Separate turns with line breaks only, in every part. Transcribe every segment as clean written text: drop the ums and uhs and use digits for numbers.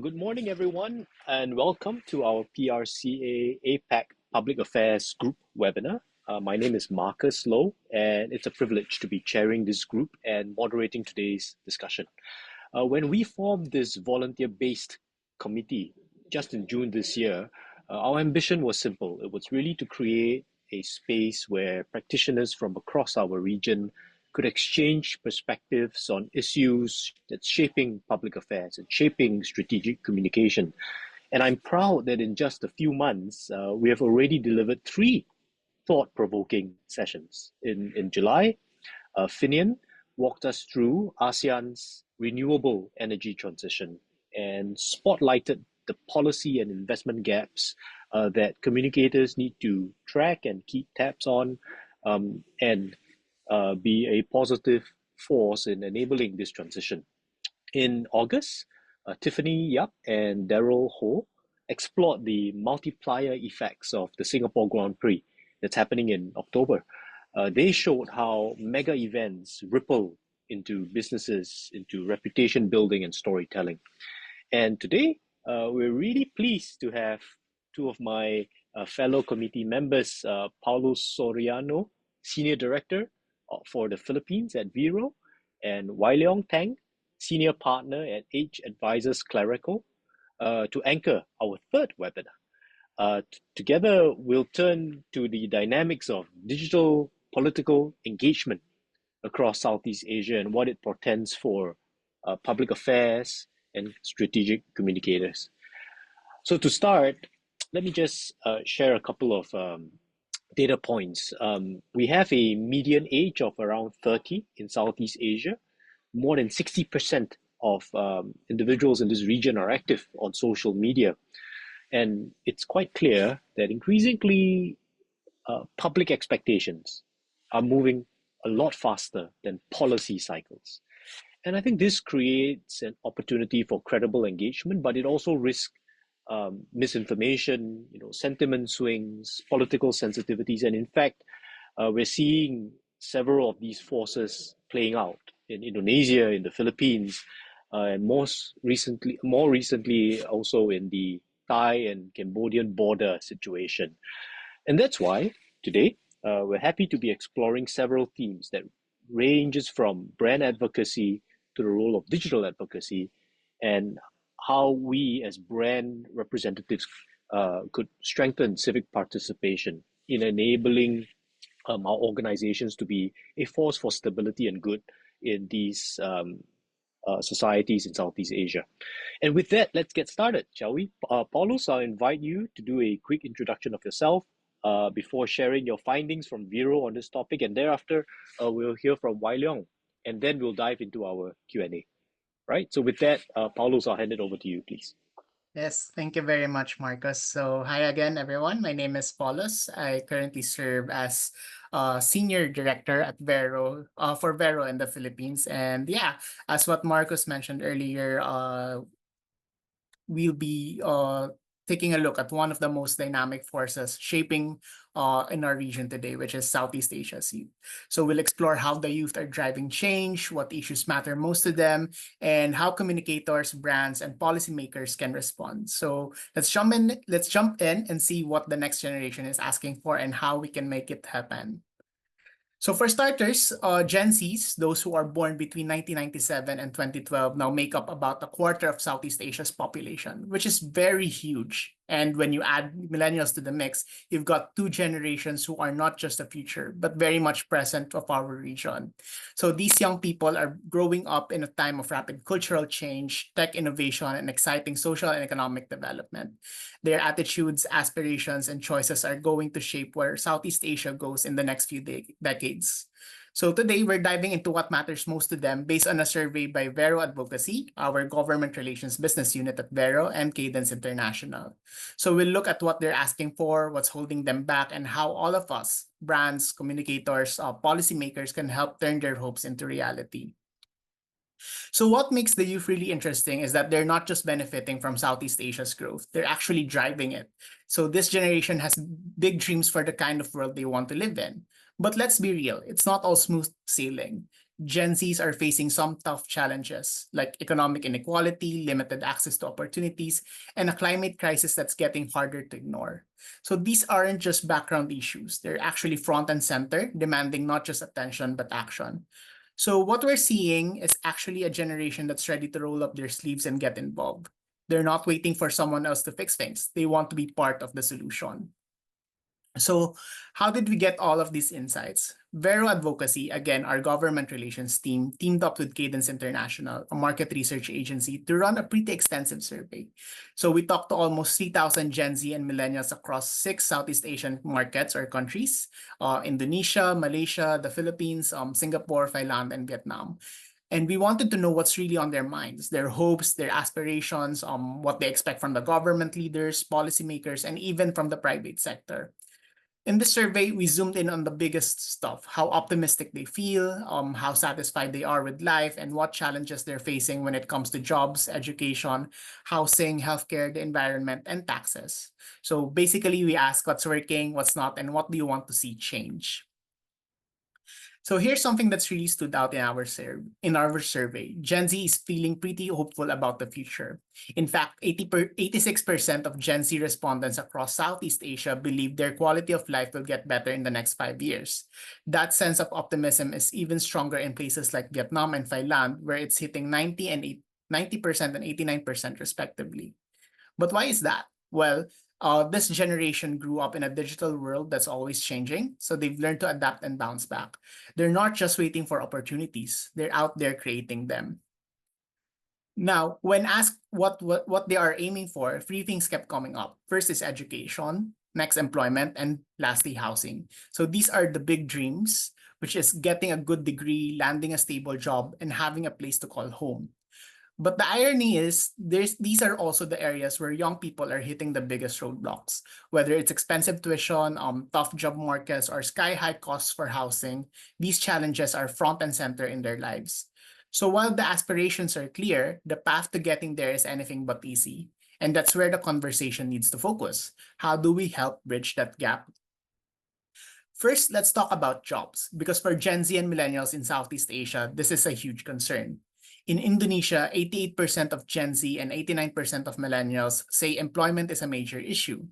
Good morning, everyone, and welcome to our PRCA APAC Public Affairs Group webinar. My name is Marcus Lowe, and it's a privilege to be chairing this group and moderating today's discussion. When we formed this volunteer-based committee just in June this year, our ambition was simple. It was really to create a space where practitioners from across our region could exchange perspectives on issues that's shaping public affairs and shaping strategic communication. And I'm proud that in just a few months, we have already delivered three thought-provoking sessions. In July, Finian walked us through ASEAN's renewable energy transition and spotlighted the policy and investment gaps that communicators need to track and keep tabs on, and be a positive force in enabling this transition. In August, Tiffany Yap and Daryl Ho explored the multiplier effects of the Singapore Grand Prix that's happening in October. They showed how mega events ripple into businesses, into reputation building and storytelling. And today, we're really pleased to have two of my fellow committee members, Paulo Soriano, Senior Director for the Philippines at Vero, and Wai Leong Tang, Senior Partner at Age Advisors Clerical, to anchor our third webinar. Together, we'll turn to the dynamics of digital political engagement across Southeast Asia and what it portends for public affairs and strategic communicators. So to start, let me just share a couple of data points. We have a median age of around 30 in Southeast Asia. More than 60% of individuals in this region are active on social media. And it's quite clear that increasingly public expectations are moving a lot faster than policy cycles. And I think this creates an opportunity for credible engagement, but it also risks misinformation, sentiment swings, political sensitivities, and in fact, we're seeing several of these forces playing out in Indonesia, in the Philippines, and more recently also in the Thai and Cambodian border situation. And that's why today we're happy to be exploring several themes that ranges from brand advocacy to the role of digital advocacy, and how we as brand representatives could strengthen civic participation in enabling our organizations to be a force for stability and good in these societies in Southeast Asia. And with that, let's get started, shall we? Paulus, I'll invite you to do a quick introduction of yourself before sharing your findings from Vero on this topic, and thereafter we'll hear from Wai Leong, and then we'll dive into our Q&A. Right. So with that, Paulos, I'll hand it over to you, please.
Yes, thank you very much, Marcus. So hi again, everyone. My name is Paulus. I currently serve as Senior Director at Vero, for Vero in the Philippines. And yeah, as what Marcus mentioned earlier, we'll be taking a look at one of the most dynamic forces shaping in our region today, which is Southeast Asia's youth. So we'll explore how the youth are driving change, what issues matter most to them, and how communicators, brands, and policymakers can respond. So let's jump in and see what the next generation is asking for and how we can make it happen. So for starters, Gen Zs, those who are born between 1997 and 2012, now make up about a quarter of Southeast Asia's population, which is very huge. And when you add millennials to the mix, you've got two generations who are not just the future, but very much present of our region. So these young people are growing up in a time of rapid cultural change, tech innovation, and exciting social and economic development. Their attitudes, aspirations, and choices are going to shape where Southeast Asia goes in the next few decades. So today, we're diving into what matters most to them based on a survey by Vero Advocacy, our government relations business unit at Vero, and Cadence International. So we'll look at what they're asking for, what's holding them back, and how all of us, brands, communicators, policymakers, can help turn their hopes into reality. So what makes the youth really interesting is that they're not just benefiting from Southeast Asia's growth, they're actually driving it. So this generation has big dreams for the kind of world they want to live in. But let's be real, it's not all smooth sailing. Gen Zs are facing some tough challenges like economic inequality, limited access to opportunities, and a climate crisis that's getting harder to ignore. So these aren't just background issues, they're actually front and center, demanding not just attention but action. So what we're seeing is actually a generation that's ready to roll up their sleeves and get involved. They're not waiting for someone else to fix things. They want to be part of the solution. So, how did we get all of these insights? Vero Advocacy, again, our government relations team, teamed up with Cadence International, a market research agency, to run a pretty extensive survey. So, we talked to almost 3,000 Gen Z and millennials across 6 Southeast Asian markets or countries: Indonesia, Malaysia, the Philippines, Singapore, Thailand, and Vietnam. And we wanted to know what's really on their minds, their hopes, their aspirations, what they expect from the government leaders, policymakers, and even from the private sector. In this survey, we zoomed in on the biggest stuff: how optimistic they feel, how satisfied they are with life, and what challenges they're facing when it comes to jobs, education, housing, healthcare, the environment, and taxes. So basically, we ask what's working, what's not, and what do you want to see change. So here's something that's really stood out in our survey. Gen Z is feeling pretty hopeful about the future. In fact, 86% of Gen Z respondents across Southeast Asia believe their quality of life will get better in the next 5 years. That sense of optimism is even stronger in places like Vietnam and Thailand, where it's hitting 90% and 89% respectively. But why is that? Well, this generation grew up in a digital world that's always changing, so they've learned to adapt and bounce back. They're not just waiting for opportunities, they're out there creating them. Now, when asked what they are aiming for, three things kept coming up. First is education, next employment, and lastly housing. So these are the big dreams, which is getting a good degree, landing a stable job, and having a place to call home. But the irony is, these are also the areas where young people are hitting the biggest roadblocks. Whether it's expensive tuition, tough job markets, or sky-high costs for housing, these challenges are front and center in their lives. So while the aspirations are clear, the path to getting there is anything but easy. And that's where the conversation needs to focus. How do we help bridge that gap? First, let's talk about jobs, because for Gen Z and millennials in Southeast Asia, this is a huge concern. In Indonesia, 88% of Gen Z and 89% of millennials say employment is a major issue.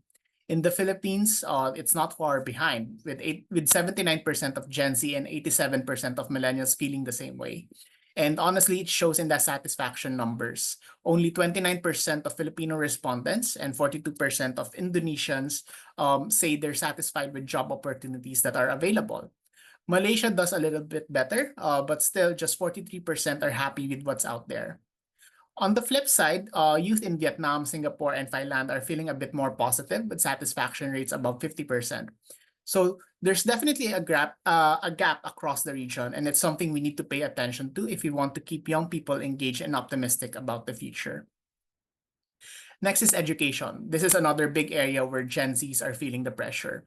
In the Philippines, it's not far behind, with 79% of Gen Z and 87% of millennials feeling the same way. And honestly, it shows in the satisfaction numbers. Only 29% of Filipino respondents and 42% of Indonesians say they're satisfied with job opportunities that are available. Malaysia does a little bit better, but still just 43% are happy with what's out there. On the flip side, youth in Vietnam, Singapore, and Thailand are feeling a bit more positive with satisfaction rates above 50%. So there's definitely a gap across the region, and it's something we need to pay attention to if we want to keep young people engaged and optimistic about the future. Next is education. This is another big area where Gen Zs are feeling the pressure.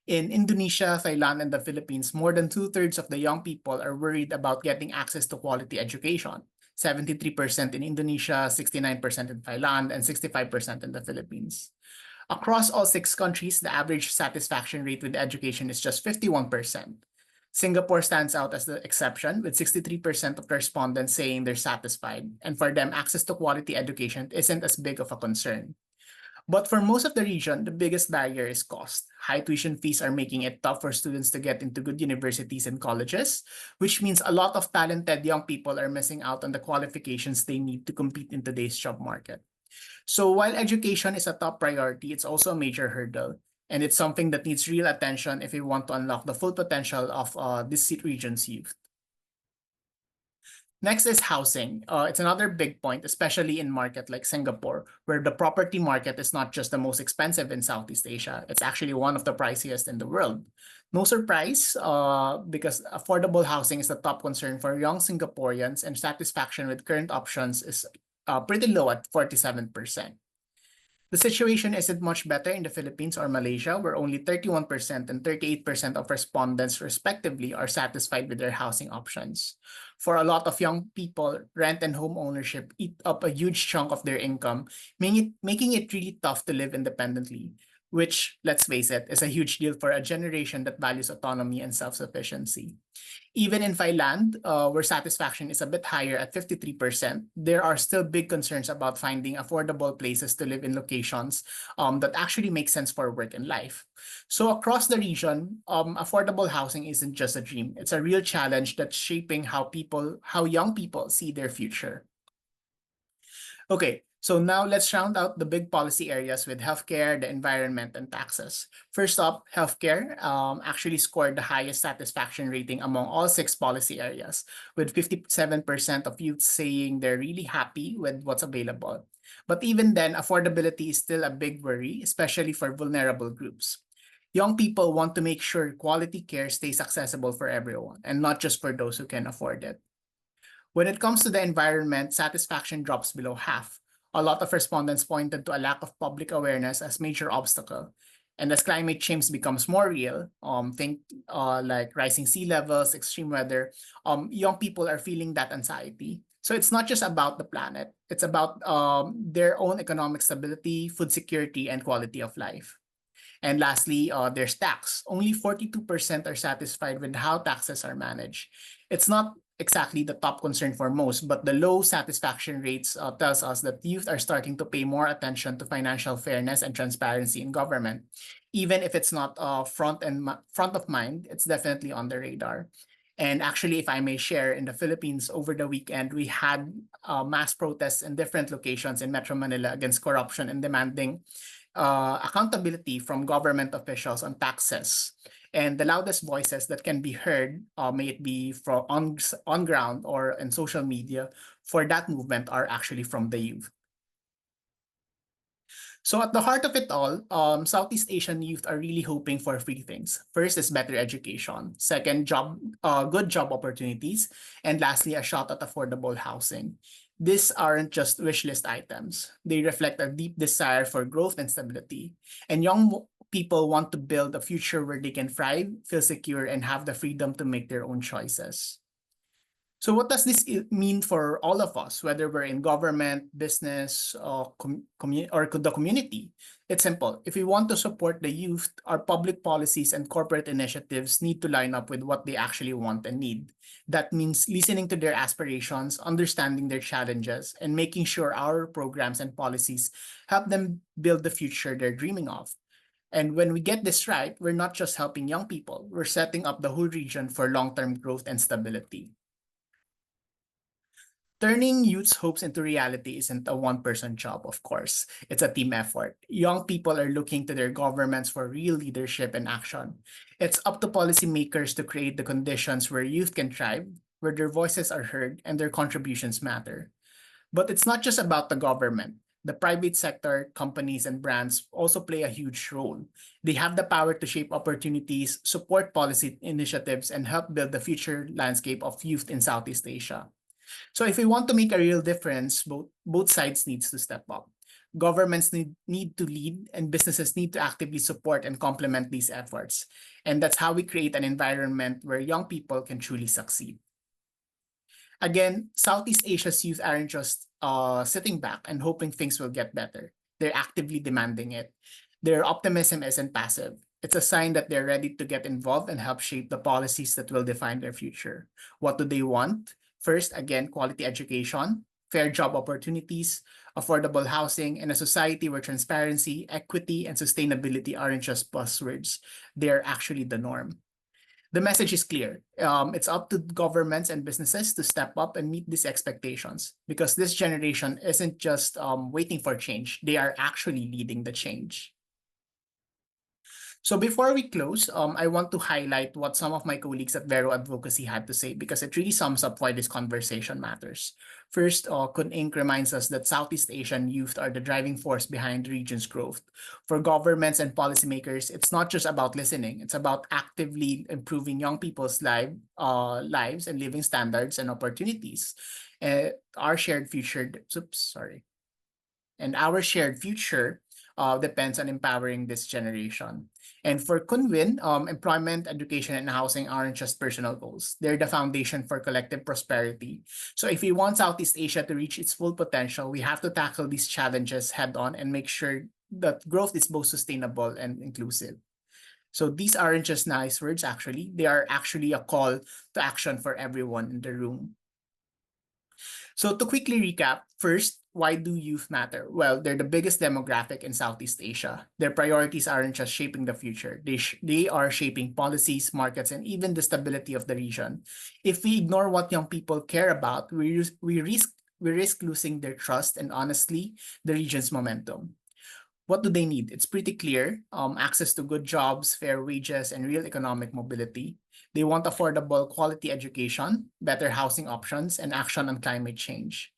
In Indonesia, Thailand, and the Philippines, more than two-thirds of the young people are worried about getting access to quality education. 73% in Indonesia, 69% in Thailand, and 65% in the Philippines. Across all 6 countries, the average satisfaction rate with education is just 51%. Singapore stands out as the exception, with 63% of respondents saying they're satisfied, and for them, access to quality education isn't as big of a concern. But for most of the region, the biggest barrier is cost. High tuition fees are making it tough for students to get into good universities and colleges, which means a lot of talented young people are missing out on the qualifications they need to compete in today's job market. So while education is a top priority, it's also a major hurdle, and it's something that needs real attention if we want to unlock the full potential of this region's youth. Next is housing. It's another big point, especially in market like Singapore, where the property market is not just the most expensive in Southeast Asia. It's actually one of the priciest in the world. No surprise, because affordable housing is the top concern for young Singaporeans, and satisfaction with current options is pretty low at 47%. The situation isn't much better in the Philippines or Malaysia, where only 31% and 38% of respondents, respectively, are satisfied with their housing options. For a lot of young people, rent and home ownership eat up a huge chunk of their income, making it really tough to live independently. which, let's face it, is a huge deal for a generation that values autonomy and self-sufficiency. Even in Thailand, where satisfaction is a bit higher at 53%, there are still big concerns about finding affordable places to live in locations that actually make sense for work and life. So across the region, affordable housing isn't just a dream. It's a real challenge that's shaping how young people see their future. Okay, so now let's round out the big policy areas with healthcare, the environment, and taxes. First up, healthcare actually scored the highest satisfaction rating among all six policy areas, with 57% of youth saying they're really happy with what's available. But even then, affordability is still a big worry, especially for vulnerable groups. Young people want to make sure quality care stays accessible for everyone and not just for those who can afford it. When it comes to the environment, satisfaction drops below half. A lot of respondents pointed to a lack of public awareness as major obstacle. And as climate change becomes more real, think like rising sea levels, extreme weather, young people are feeling that anxiety. So it's not just about the planet; it's about their own economic stability, food security, and quality of life. And lastly, there's tax. Only 42% are satisfied with how taxes are managed. It's not exactly the top concern for most, but the low satisfaction rates tells us that youth are starting to pay more attention to financial fairness and transparency in government. Even if it's not front of mind, it's definitely on the radar. And actually, if I may share, in the Philippines over the weekend, we had mass protests in different locations in Metro Manila against corruption and demanding accountability from government officials on taxes. And the loudest voices that can be heard, may it be from on ground or in social media, for that movement are actually from the youth. So at the heart of it all, Southeast Asian youth are really hoping for three things. First is better education. Second, good job opportunities. And lastly, a shot at affordable housing. These aren't just wish list items. They reflect a deep desire for growth and stability. And young people want to build a future where they can thrive, feel secure, and have the freedom to make their own choices. So what does this mean for all of us, whether we're in government, business, or the community? It's simple. If we want to support the youth, our public policies and corporate initiatives need to line up with what they actually want and need. That means listening to their aspirations, understanding their challenges, and making sure our programs and policies help them build the future they're dreaming of. And when we get this right, we're not just helping young people, we're setting up the whole region for long-term growth and stability. Turning youth's hopes into reality isn't a one-person job, of course. It's a team effort. Young people are looking to their governments for real leadership and action. It's up to policymakers to create the conditions where youth can thrive, where their voices are heard, and their contributions matter. But it's not just about the government. The private sector, companies, and brands also play a huge role. They have the power to shape opportunities, support policy initiatives, and help build the future landscape of youth in Southeast Asia. So if we want to make a real difference, both sides needs to step up. Governments need to lead and businesses need to actively support and complement these efforts. And that's how we create an environment where young people can truly succeed. Again, Southeast Asia's youth aren't just sitting back and hoping things will get better. They're actively demanding it. Their optimism isn't passive. It's a sign that they're ready to get involved and help shape the policies that will define their future. What do they want? First, again, quality education, fair job opportunities, affordable housing, and a society where transparency, equity, and sustainability aren't just buzzwords. They're actually the norm. The message is clear. It's up to governments and businesses to step up and meet these expectations because this generation isn't just waiting for change. They are actually leading the change. So before we close, I want to highlight what some of my colleagues at Vero Advocacy had to say because it really sums up why this conversation matters. First, Kun Inc. reminds us that Southeast Asian youth are the driving force behind the region's growth. For governments and policymakers, it's not just about listening. It's about actively improving young people's lives and living standards and opportunities. Our shared future, oops, sorry. And our shared future depends on empowering this generation. And for Kunwin, employment, education, and housing aren't just personal goals. They're the foundation for collective prosperity. So if we want Southeast Asia to reach its full potential, we have to tackle these challenges head on and make sure that growth is both sustainable and inclusive. So these aren't just nice words, actually. They are actually a call to action for everyone in the room. So to quickly recap, first, why do youth matter? Well, they're the biggest demographic in Southeast Asia. Their priorities aren't just shaping the future. They are shaping policies, markets, and even the stability of the region. If we ignore what young people care about, we risk losing their trust and honestly, the region's momentum. What do they need? It's pretty clear. Access to good jobs, fair wages, and real economic mobility. They want affordable, quality education, better housing options, and action on climate change.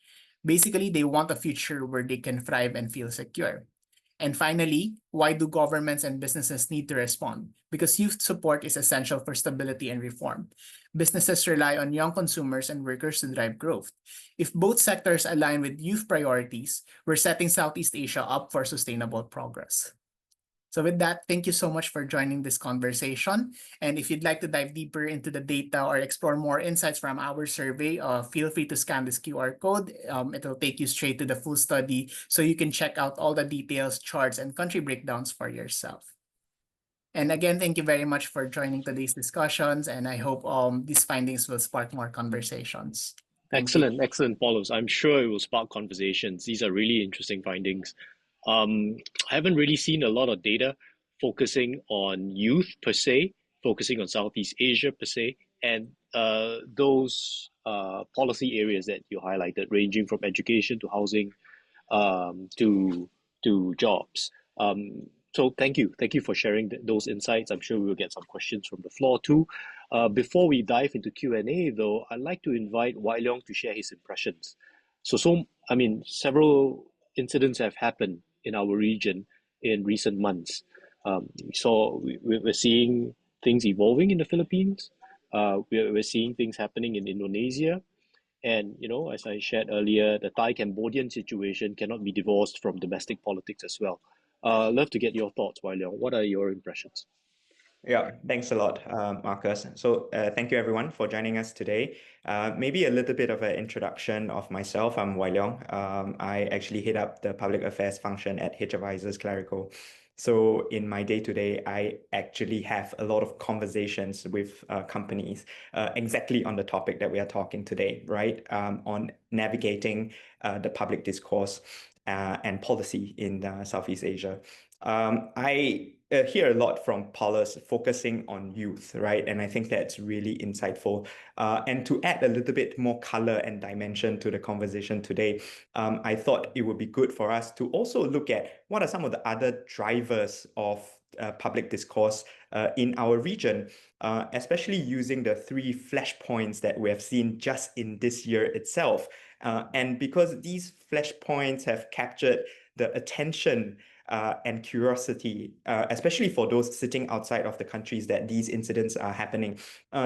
Basically, they want a future where they can thrive and feel secure. And finally, why do governments and businesses need to respond? Because youth support is essential for stability and reform. Businesses rely on young consumers and workers to drive growth. If both sectors align with youth priorities, we're setting Southeast Asia up for sustainable progress. So with that, thank you so much for joining this conversation. And if you'd like to dive deeper into the data or explore more insights from our survey, feel free to scan this QR code. It'll take you straight to the full study so you can check out all the details, charts, and country breakdowns for yourself. And again, thank you very much for joining today's discussions. And I hope these findings will spark more conversations. Thank you.
Excellent, excellent, Paulos. I'm sure it will spark conversations. These are really interesting findings. I haven't really seen a lot of data focusing on youth per se, focusing on Southeast Asia per se, and those policy areas that you highlighted, ranging from education to housing, to jobs. So thank you for sharing those insights. I'm sure we will get some questions from the floor too. Before we dive into Q&A, though, I'd like to invite Wai Leong to share his impressions. I mean, several incidents have happened in our region in recent months. We're seeing things evolving in the Philippines. We're seeing things happening in Indonesia. And, as I shared earlier, the Thai-Cambodian situation cannot be divorced from domestic politics as well. Love to get your thoughts, Wai Leong. What are your impressions?
Yeah, thanks a lot, Marcus. So thank you everyone for joining us today. Maybe a little bit of an introduction of myself. I'm Wai Leong. I actually head up the public affairs function at H Advisors Clerical. So in my day-to-day, I actually have a lot of conversations with companies exactly on the topic that we are talking today, right? On navigating the public discourse and policy in Southeast Asia. I hear a lot from Paulus focusing on youth, right? And I think that's really insightful. And to add a little bit more color and dimension to the conversation today, I thought it would be good for us to also look at what are some of the other drivers of public discourse in our region, especially using the 3 flashpoints that we have seen just in this year itself. And because these flashpoints have captured the attention and curiosity, especially for those sitting outside of the countries that these incidents are happening,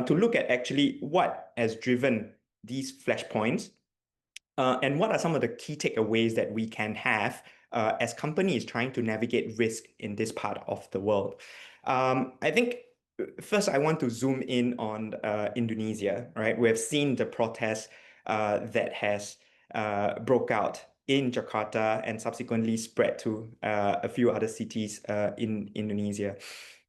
to look at actually what has driven these flashpoints and what are some of the key takeaways that we can have as companies trying to navigate risk in this part of the world. I think first I want to zoom in on Indonesia, right? We have seen the protests that has broke out in Jakarta and subsequently spread to a few other cities in Indonesia.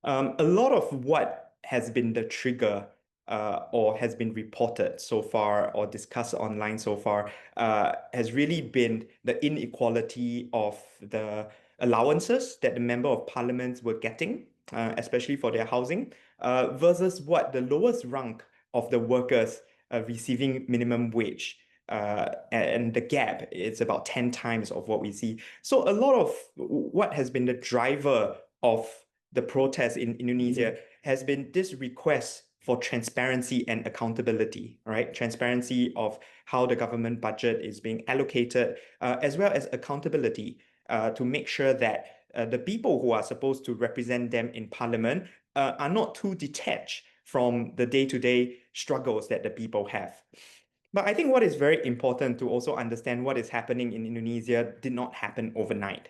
A lot of what has been the trigger or has been reported so far or discussed online so far has really been the inequality of the allowances that the member of parliaments were getting, especially for their housing, versus what the lowest rank of the workers receiving minimum wage. And the gap is about 10 times of what we see. So a lot of what has been the driver of the protests in Indonesia has been this request for transparency and accountability, right? Transparency of how the government budget is being allocated, as well as accountability to make sure that the people who are supposed to represent them in parliament are not too detached from the day-to-day struggles that the people have. But I think what is very important to also understand what is happening in Indonesia did not happen overnight.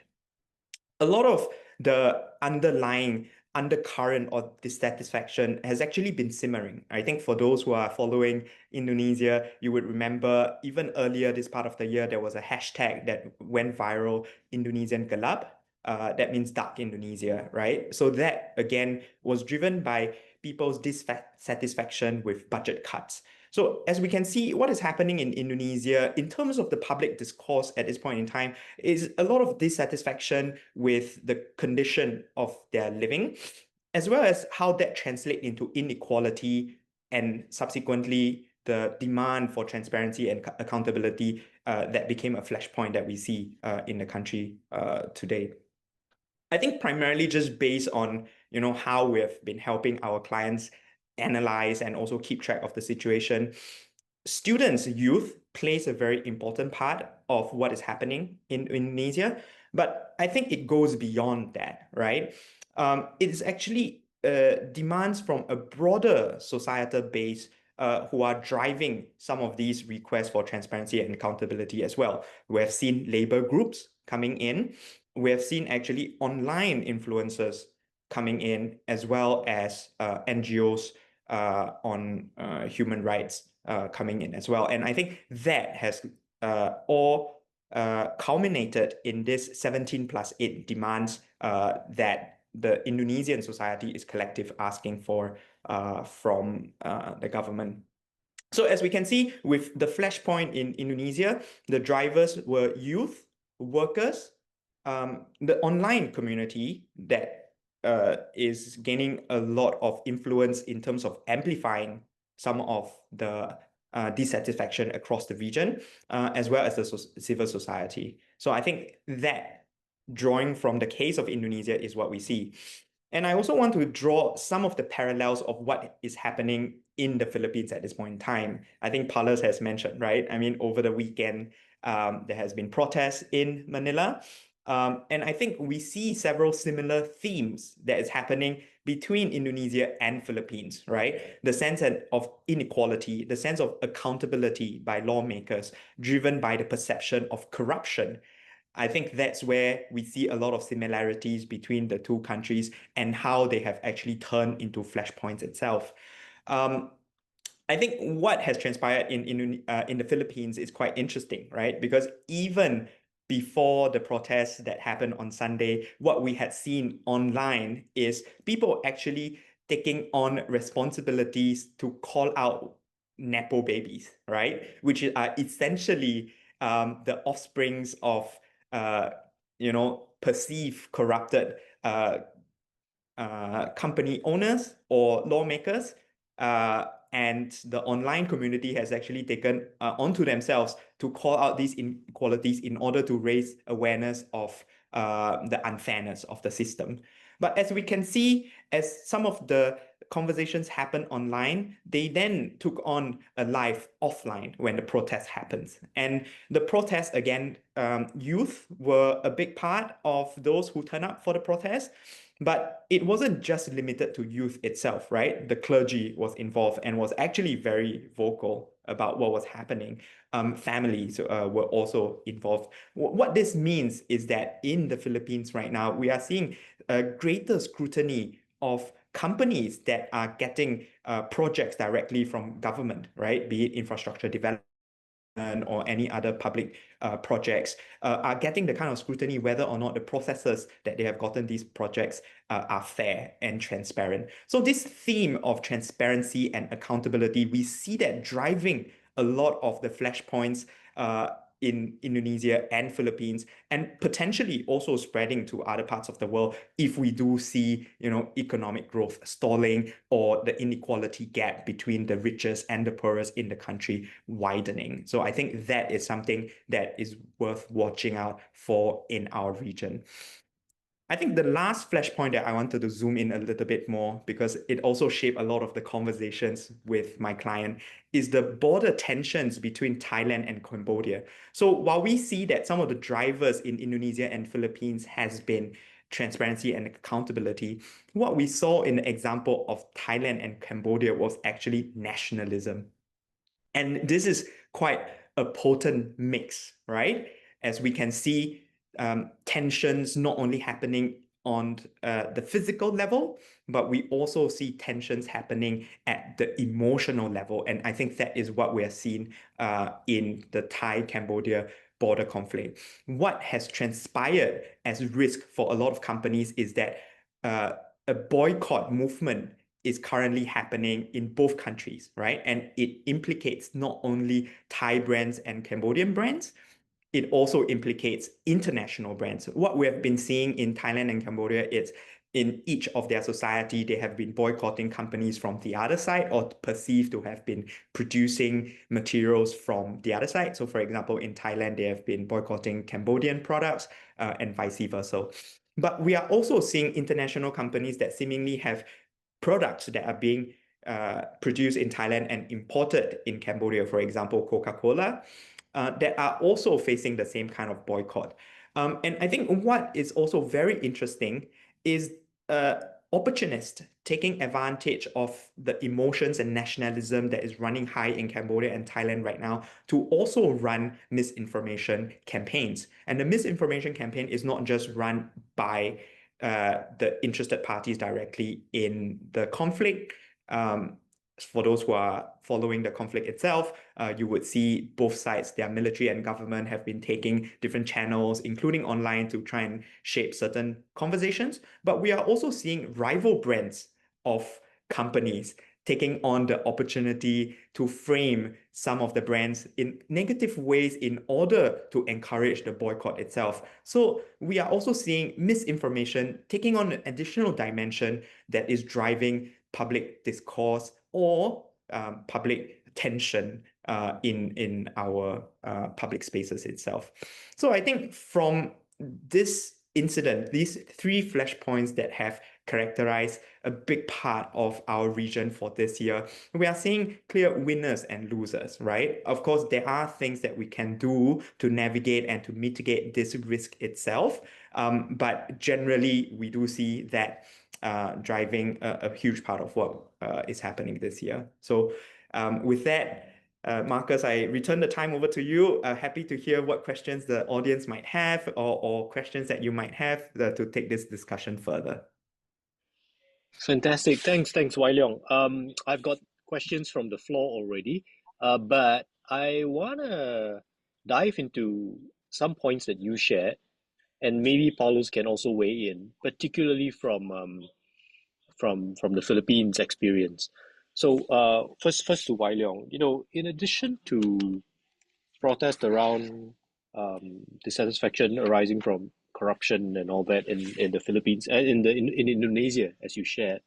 A lot of the underlying undercurrent or dissatisfaction has actually been simmering. I think for those who are following Indonesia, you would remember even earlier this part of the year, there was a hashtag that went viral, Indonesian Gelap, that means dark Indonesia, right? So that again was driven by people's dissatisfaction with budget cuts. So as we can see, what is happening in Indonesia in terms of the public discourse at this point in time is a lot of dissatisfaction with the condition of their living, as well as how that translates into inequality and subsequently the demand for transparency and accountability that became a flashpoint that we see in the country today. I think primarily just based on how we have been helping our clients analyze and also keep track of the situation. Students, youth plays a very important part of what is happening in Indonesia, but I think it goes beyond that, right? It is actually demands from a broader societal base who are driving some of these requests for transparency and accountability as well. We have seen labor groups coming in. We have seen actually online influencers coming in, as well as NGOs on human rights coming in as well. And I think that has all culminated in this 17+8 demands that the Indonesian society is collective asking for from the government. So as we can see with the flashpoint in Indonesia, the drivers were youth, workers, the online community that is gaining a lot of influence in terms of amplifying some of the dissatisfaction across the region, as well as the civil society. So I think that drawing from the case of Indonesia is what we see. And I also want to draw some of the parallels of what is happening in the Philippines at this point in time. I think Paulus has mentioned, right? I mean, over the weekend, there has been protests in Manila. And I think we see several similar themes that is happening between Indonesia and Philippines, right? The sense of inequality, the sense of accountability by lawmakers, driven by the perception of corruption. I think that's where we see a lot of similarities between the two countries and how they have actually turned into flashpoints itself. I think what has transpired in the Philippines is quite interesting, right? Because even before the protests that happened on Sunday, what we had seen online is people actually taking on responsibilities to call out Nepo babies, right? Which are essentially the offsprings of perceived corrupted company owners or lawmakers. And the online community has actually taken onto themselves to call out these inequalities in order to raise awareness of the unfairness of the system. But as we can see, as some of the conversations happen online, they then took on a life offline when the protest happens. And the protest, again, youth were a big part of those who turn up for the protest. But it wasn't just limited to youth itself, right? The clergy was involved and was actually very vocal about what was happening. Families were also involved. What this means is that in the Philippines right now, we are seeing a greater scrutiny of companies that are getting projects directly from government, right? Be it infrastructure development or any other public projects, are getting the kind of scrutiny whether or not the processes that they have gotten these projects are fair and transparent. So this theme of transparency and accountability, we see that driving a lot of the flashpoints in Indonesia and Philippines, and potentially also spreading to other parts of the world if we do see, economic growth stalling or the inequality gap between the richest and the poorest in the country widening. So I think that is something that is worth watching out for in our region. I think the last flashpoint that I wanted to zoom in a little bit more, because it also shaped a lot of the conversations with my client, is the border tensions between Thailand and Cambodia. So while we see that some of the drivers in Indonesia and Philippines has been transparency and accountability, what we saw in the example of Thailand and Cambodia was actually nationalism. And this is quite a potent mix, right? As we can see, tensions not only happening on the physical level, but we also see tensions happening at the emotional level. And I think that is what we are seeing in the Thai-Cambodia border conflict. What has transpired as risk for a lot of companies is that a boycott movement is currently happening in both countries, right? And it implicates not only Thai brands and Cambodian brands, it also implicates international brands. What we have been seeing in Thailand and Cambodia is in each of their society, they have been boycotting companies from the other side or perceived to have been producing materials from the other side. So for example, in Thailand, they have been boycotting Cambodian products and vice versa. But we are also seeing international companies that seemingly have products that are being produced in Thailand and imported in Cambodia, for example, Coca-Cola, that are also facing the same kind of boycott. And I think what is also very interesting is opportunists taking advantage of the emotions and nationalism that is running high in Cambodia and Thailand right now to also run misinformation campaigns. And the misinformation campaign is not just run by the interested parties directly in the conflict. For those who are following the conflict itself, you would see both sides, their military and government, have been taking different channels, including online, to try and shape certain conversations. But we are also seeing rival brands of companies taking on the opportunity to frame some of the brands in negative ways in order to encourage the boycott itself. So we are also seeing misinformation taking on an additional dimension that is driving public discourse or public tension in our public spaces itself. So I think from this incident, these three flashpoints that have characterized a big part of our region for this year, we are seeing clear winners and losers, right? Of course, there are things that we can do to navigate and to mitigate this risk itself. But generally, we do see that driving a huge part of what is happening this year. So with that, Marcus, I return the time over to you. Happy to hear what questions the audience might have or questions that you might have to take this discussion further.
Fantastic. Thanks, Wai Leong. I've got questions from the floor already, but I want to dive into some points that you shared, and maybe Paulus can also weigh in, particularly from the Philippines experience. So first to Wai Leong, in addition to protest around dissatisfaction arising from corruption and all that in the Philippines and in Indonesia, as you shared,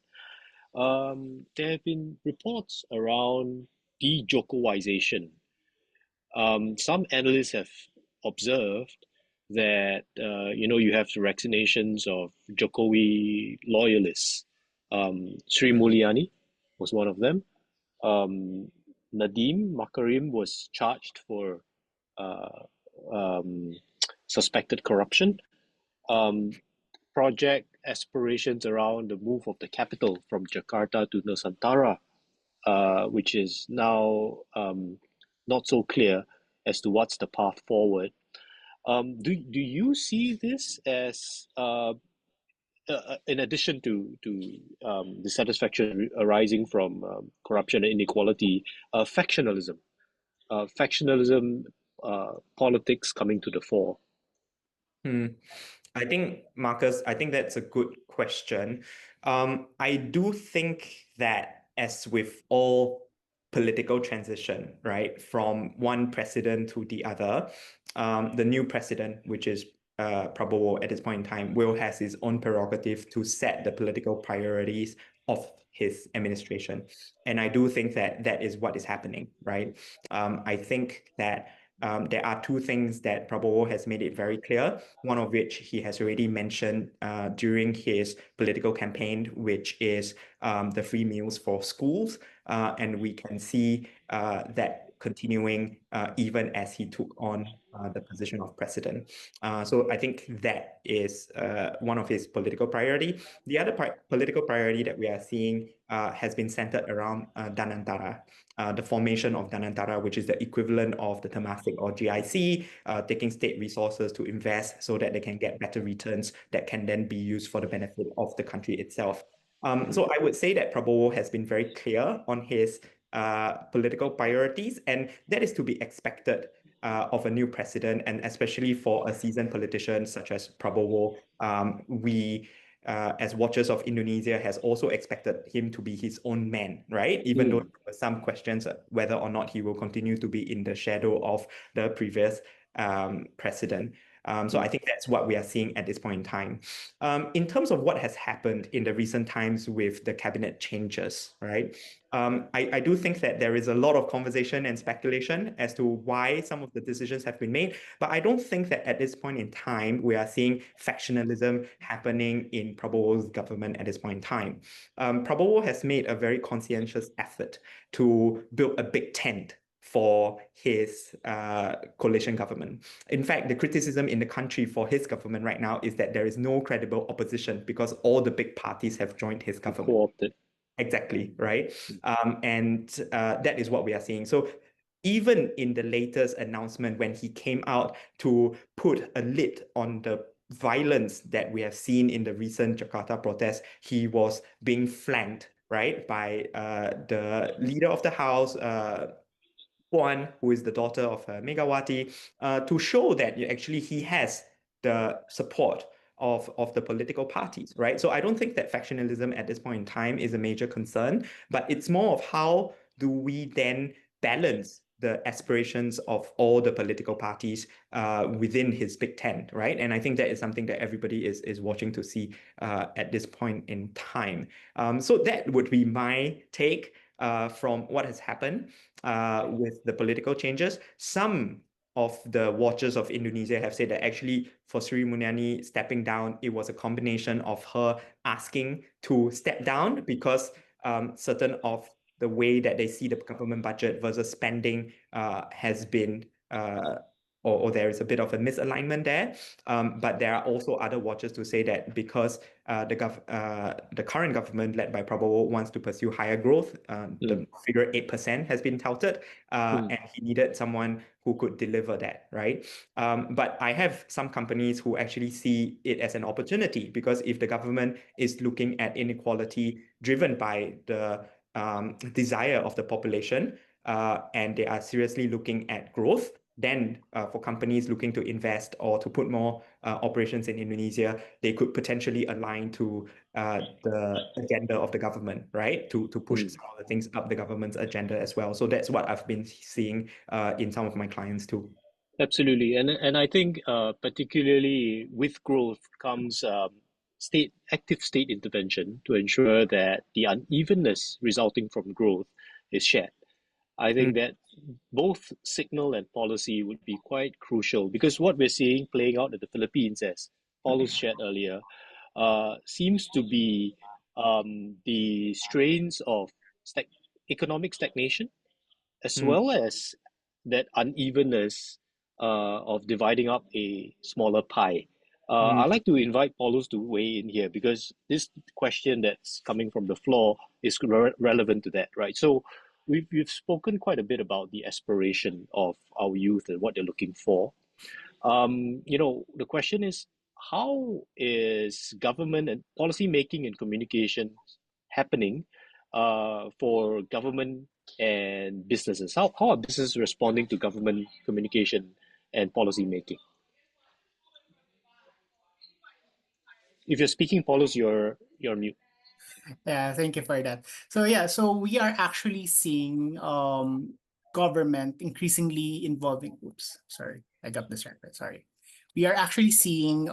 there have been reports around de-Jokoization. Some analysts have observed that you have the vaccinations of Jokowi loyalists. Sri Mulyani was one of them. Nadiem Makarim was charged for suspected corruption. Project aspirations around the move of the capital from Jakarta to Nusantara, which is now not so clear as to what's the path forward. Do you see this as in addition to dissatisfaction arising from corruption and inequality, factionalism, politics coming to the fore?
I think, Marcus, I think that's a good question. I do think that, as with all political transition, right, from one president to the other, the new president, which is Prabowo at this point in time, will has his own prerogative to set the political priorities of his administration. And I do think that that is what is happening, right? I think that there are two things that Prabowo has made it very clear, one of which he has already mentioned during his political campaign, which is the free meals for schools. And we can see that continuing even as he took on the position of president. So I think that is one of his political priority. The other political priority that we are seeing has been centered around Danantara, the formation of Danantara, which is the equivalent of the Temasek or GIC, taking state resources to invest so that they can get better returns that can then be used for the benefit of the country itself. So I would say that Prabowo has been very clear on his political priorities, and that is to be expected of a new president, and especially for a seasoned politician such as Prabowo, we as watchers of Indonesia has also expected him to be his own man, right? Even though there were some questions whether or not he will continue to be in the shadow of the previous president. So I think that's what we are seeing at this point in time. In terms of what has happened in the recent times with the cabinet changes, right? I do think that there is a lot of conversation and speculation as to why some of the decisions have been made, but I don't think that at this point in time we are seeing factionalism happening in Prabowo's government at this point in time. Prabowo has made a very conscientious effort to build a big tent for his coalition government. In fact, the criticism in the country for his government right now is that there is no credible opposition because all the big parties have joined his government.
Co-opted.
Exactly, right? And that is what we are seeing. So even in the latest announcement, when he came out to put a lid on the violence that we have seen in the recent Jakarta protests, he was being flanked, right, by the leader of the house, Puan, who is the daughter of Megawati, to show that actually he has the support of the political parties, right? So I don't think that factionalism at this point in time is a major concern, but it's more of how do we then balance the aspirations of all the political parties within his Big Ten, right? And I think that is something that everybody is watching to see at this point in time. So that would be my take from what has happened with the political changes. Some of the watchers of Indonesia have said that actually for Sri Mulyani stepping down, it was a combination of her asking to step down because certain of the way that they see the government budget versus spending has been or there is a bit of a misalignment there. But there are also other watchers to say that because the current government led by Prabowo wants to pursue higher growth, the figure 8% has been touted, and he needed someone who could deliver that, right? But I have some companies who actually see it as an opportunity because if the government is looking at inequality driven by the desire of the population, and they are seriously looking at growth, then for companies looking to invest or to put more operations in Indonesia, they could potentially align to the agenda of the government, right? To push some of the things up the government's agenda as well. So that's what I've been seeing in some of my clients too.
Absolutely, and I think particularly with growth comes active state intervention to ensure that the unevenness resulting from growth is shared. I think that both signal and policy would be quite crucial because what we're seeing playing out in the Philippines, as Paulo shared earlier, seems to be the strains of economic stagnation as well as that unevenness of dividing up a smaller pie. I'd like to invite Paulos to weigh in here because this question that's coming from the floor is relevant to that, right? So we've spoken quite a bit about the aspiration of our youth and what they're looking for. The question is, how is government and policy making and communication happening for government and businesses? How are businesses responding to government communication and policy making? If you're speaking, Paulos, you're mute.
Yeah, thank you for that. So yeah, so we are actually seeing government increasingly involving, oops, sorry, I got distracted, sorry. We are actually seeing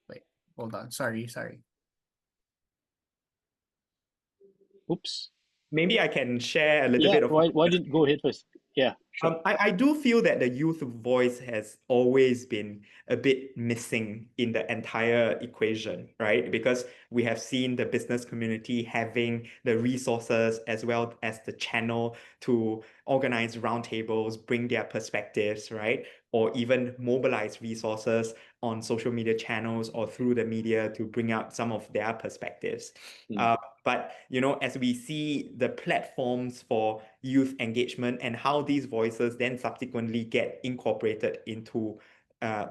wait, hold on, sorry.
Oops.
Maybe I can share a little
Yeah,
bit of
why didn't go ahead first? Yeah, sure.
I do feel that the youth voice has always been a bit missing in the entire equation, right? Because we have seen the business community having the resources as well as the channel to organize roundtables, bring their perspectives, right? Or even mobilize resources on social media channels or through the media to bring out some of their perspectives. But as we see the platforms for youth engagement and how these voices then subsequently get incorporated into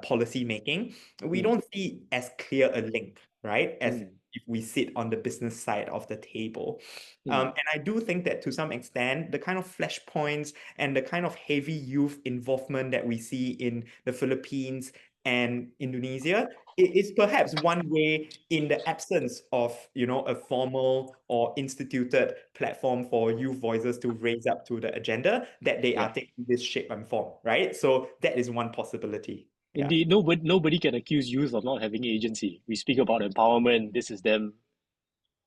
policy making, we don't see as clear a link, right? As if we sit on the business side of the table.
Mm.
And I do think that to some extent, the kind of flashpoints and the kind of heavy youth involvement that we see in the Philippines and Indonesia is perhaps one way, in the absence of, a formal or instituted platform for youth voices to raise up to the agenda, that they
Yeah.
are taking this shape and form, right? So that is one possibility. Yeah.
Indeed, nobody can accuse youth of not having agency. We speak about empowerment. This is them,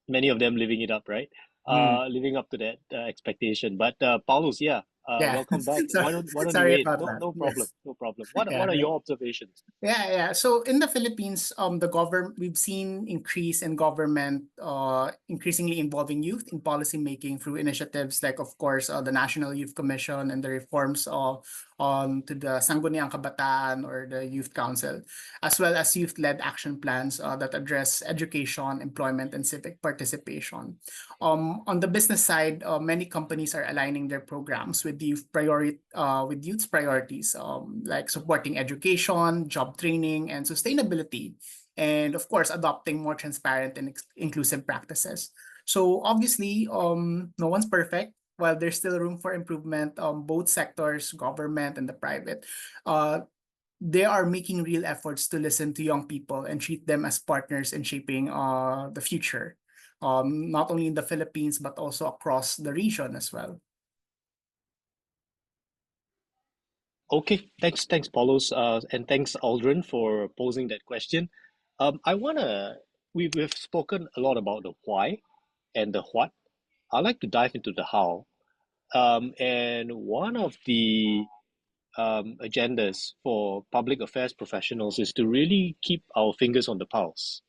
many of them living it up, right?
Mm.
Living up to that expectation. But Paulus, yeah,
Yeah.
welcome back.
So,
Why don't you
sorry
weigh in?
about
No,
that.
no problem,
Yes.
no problem.
Yeah.
What are your observations?
Yeah. So in the Philippines, the government, we've seen increase in government, increasingly involving youth in policy making through initiatives like, of course, the National Youth Commission and the reforms to the Sangguniang Kabataan or the Youth Council, as well as youth-led action plans that address education, employment, and civic participation. On the business side, many companies are aligning their programs with with youth's priorities, like supporting education, job training, and sustainability, and of course, adopting more transparent and inclusive practices. So obviously, no one's perfect. While there's still room for improvement, both sectors, government and the private, they are making real efforts to listen to young people and treat them as partners in shaping the future, not only in the Philippines, but also across the region as well.
Okay, thanks, Paulos, and thanks, Aldrin, for posing that question. I wanna we've spoken a lot about the why and the what. I'd like to dive into the how. And one of the agendas for public affairs professionals is to really keep our fingers on the pulse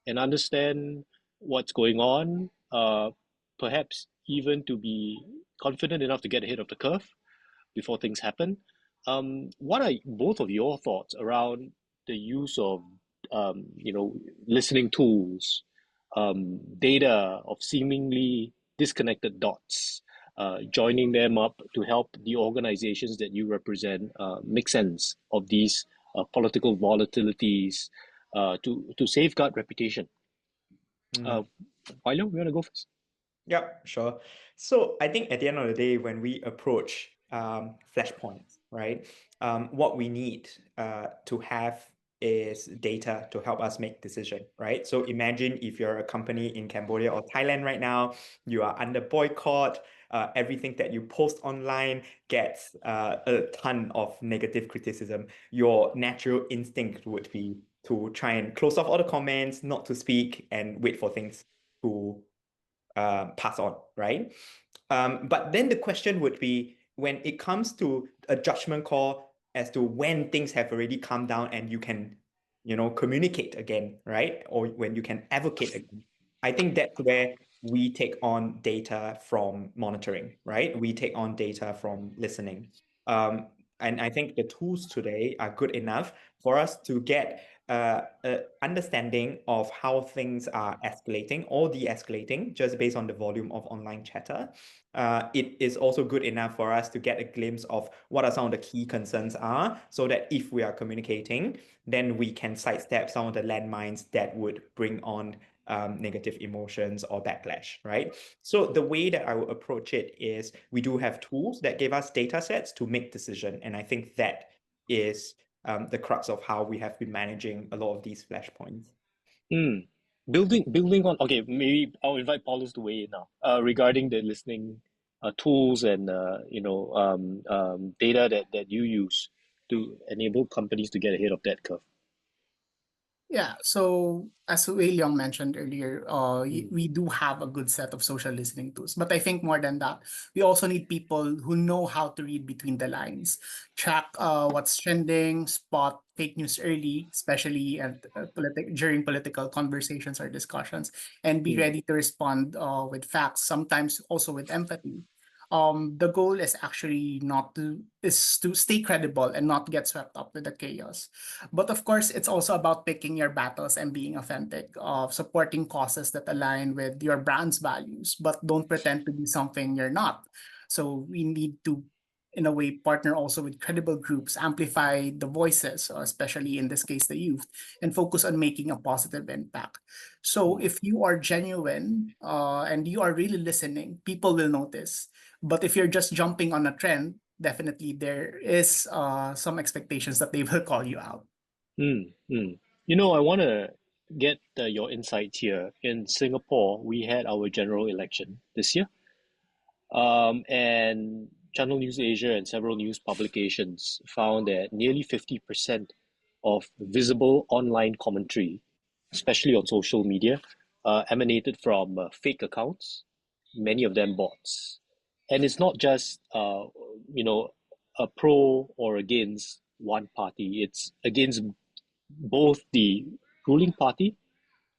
and understand what's going on, perhaps even to be confident enough to get ahead of the curve before things happen. What are both of your thoughts around the use of, listening tools, data of seemingly disconnected dots, joining them up to help the organizations that you represent make sense of these political volatilities to safeguard reputation?
Mm.
Uh, Wilo, you want to go first?
Yep, sure. So I think at the end of the day, when we approach flashpoints, right, what we need to have is data to help us make decision, right? So imagine if you're a company in Cambodia or Thailand right now, you are under boycott. Everything that you post online gets a ton of negative criticism. Your natural instinct would be to try and close off all the comments, not to speak, and wait for things to pass on, right? But then the question would be, when it comes to a judgment call as to when things have already calmed down and you can, communicate again, right? Or when you can advocate again. I think that's where we take on data from monitoring, right? We take on data from listening. And I think the tools today are good enough for us to get understanding of how things are escalating or de-escalating just based on the volume of online chatter. It is also good enough for us to get a glimpse of what are some of the key concerns are, so that if we are communicating, then we can sidestep some of the landmines that would bring on negative emotions or backlash, right? So the way that I would approach it is, we do have tools that give us data sets to make decision. And I think that is the crux of how we have been managing a lot of these flashpoints.
Mm. Building on, okay, maybe I'll invite Paulus to weigh in now regarding the listening tools and data that you use to enable companies to get ahead of that curve.
Yeah, so as Wei Leong mentioned earlier,
Mm.
we do have a good set of social listening tools. But I think more than that, we also need people who know how to read between the lines, track what's trending, spot fake news early, especially during political conversations or discussions, and be
Mm.
ready to respond with facts, sometimes also with empathy. The goal is actually not to is to stay credible and not get swept up with the chaos. But of course, it's also about picking your battles and being authentic, of supporting causes that align with your brand's values, but don't pretend to be something you're not. So we need to in a way, partner also with credible groups, amplify the voices, especially in this case, the youth, and focus on making a positive impact. So if you are genuine and you are really listening, people will notice. But if you're just jumping on a trend, definitely there is some expectations that they will call you out.
Mm, mm. You know, I want to get your insights here. In Singapore, we had our general election this year, and Channel News Asia and several news publications found that nearly 50% of visible online commentary, especially on social media, emanated from fake accounts, many of them bots. And it's not just, you know, a pro or against one party, it's against both the ruling party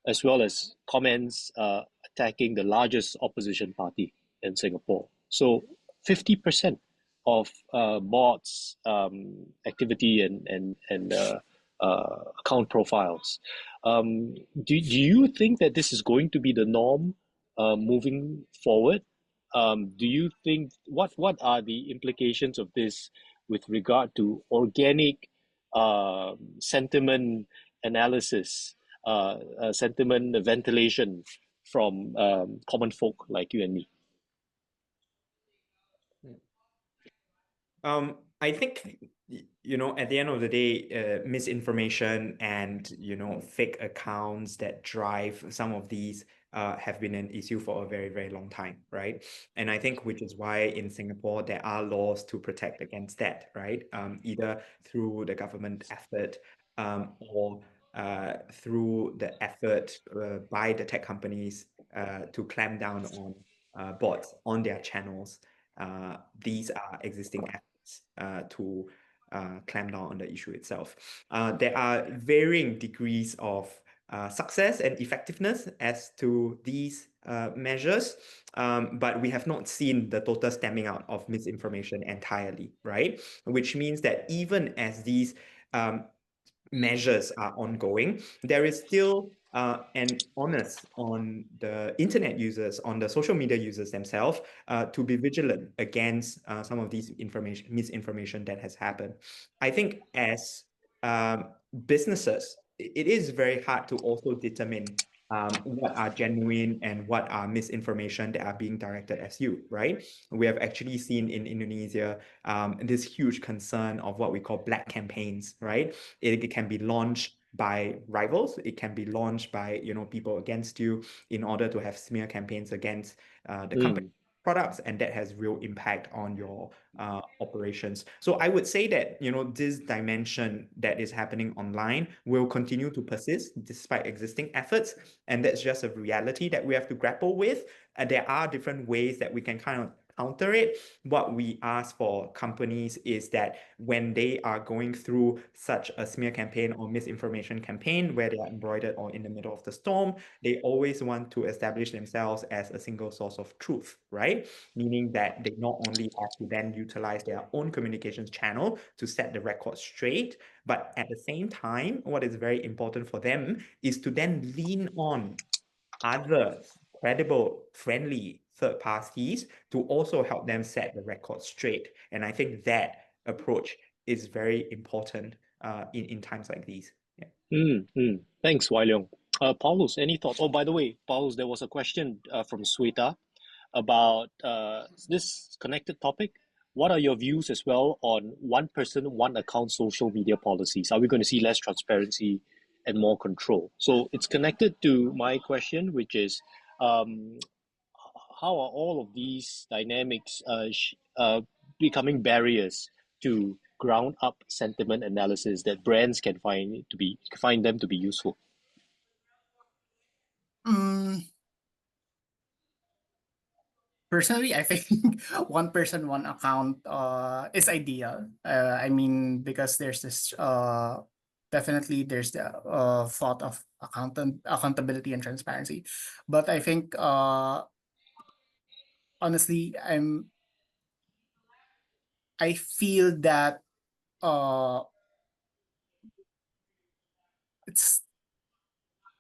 as well as comments attacking the largest opposition party in Singapore. So 50% of bots activity and account profiles. Do you think that this is going to be the norm moving forward? Do you think what are the implications of this with regard to organic sentiment analysis, sentiment ventilation from common folk like you and me?
I think, you know, at the end of the day, misinformation and, you know, fake accounts that drive some of these have been an issue for a very, very long time, right? And I think which is why in Singapore there are laws to protect against that, right? Either through the government effort or through the effort by the tech companies to clamp down on bots on their channels. These are existing efforts to clamp down on the issue itself. There are varying degrees of success and effectiveness as to these measures, but we have not seen the total stemming out of misinformation entirely, right? Which means that even as these measures are ongoing, there is still an onus on the internet users, on the social media users themselves, to be vigilant against some of these misinformation that has happened. I think as businesses, it is very hard to also determine what are genuine and what are misinformation that are being directed at you, right? We have actually seen in Indonesia this huge concern of what we call black campaigns, right? It can be launched by rivals. It can be launched by, you know, people against you in order to have smear campaigns against the company products, and that has real impact on your operations. So I would say that, you know, this dimension that is happening online will continue to persist despite existing efforts, and that's just a reality that we have to grapple with. And there are different ways that we can kind of counter it. What we ask for companies is that when they are going through such a smear campaign or misinformation campaign where they are embroidered or in the middle of the storm, they always want to establish themselves as a single source of truth, right? Meaning that they not only have to then utilize their own communications channel to set the record straight, but at the same time, what is very important for them is to then lean on other credible, friendly third parties to also help them set the record straight. And I think that approach is very important in times like these. Yeah.
Thanks, Wai Leong. Paulus, any thoughts? Oh, by the way, Paulus, there was a question from Sweta about this connected topic. What are your views as well on one person, one account social media policies? Are we going to see less transparency and more control? So it's connected to my question, which is how are all of these dynamics becoming barriers to ground up sentiment analysis that brands can find them to be useful?
Personally, I think one person, one account is ideal. I mean, because there's this definitely there's the thought of accountability and transparency. But I think honestly, I feel that it's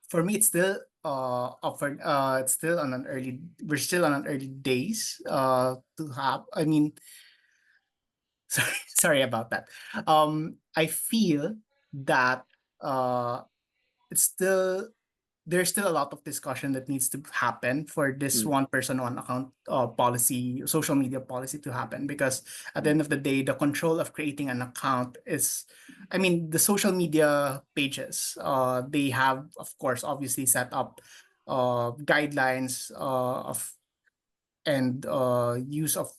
for me, it's still it's still on an early, we're still on an early days to have, I mean, sorry about that. I feel that it's still there's still a lot of discussion that needs to happen for this
Mm,
one person, one account policy, social media policy to happen. Because at the
mm,
end of the day, the control of creating an account is, I mean, the social media pages, they have, of course, obviously set up guidelines of and use of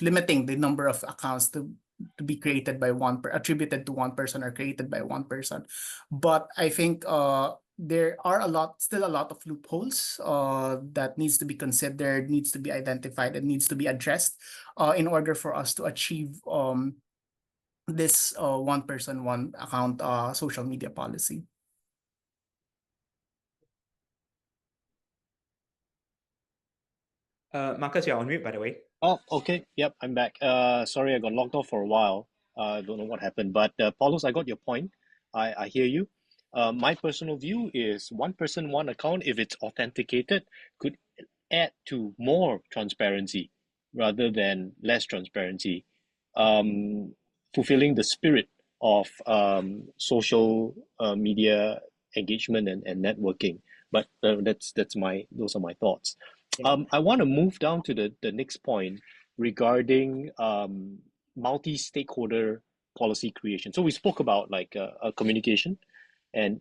limiting the number of accounts to be created by attributed to one person or created by one person. But I think there are still a lot of loopholes that needs to be considered, needs to be identified, and needs to be addressed in order for us to achieve this one person, one account social media policy.
Marcus, you're on mute, by the way.
Oh, okay. Yep, I'm back. Sorry, I got logged off for a while. I don't know what happened, but Paulos, I got your point. I hear you. My personal view is one person, one account, if it's authenticated, could add to more transparency rather than less transparency, um, fulfilling the spirit of social media engagement and networking. But those are my thoughts.
Yeah.
I want to move down to the next point regarding multi-stakeholder policy creation. So we spoke about like communication and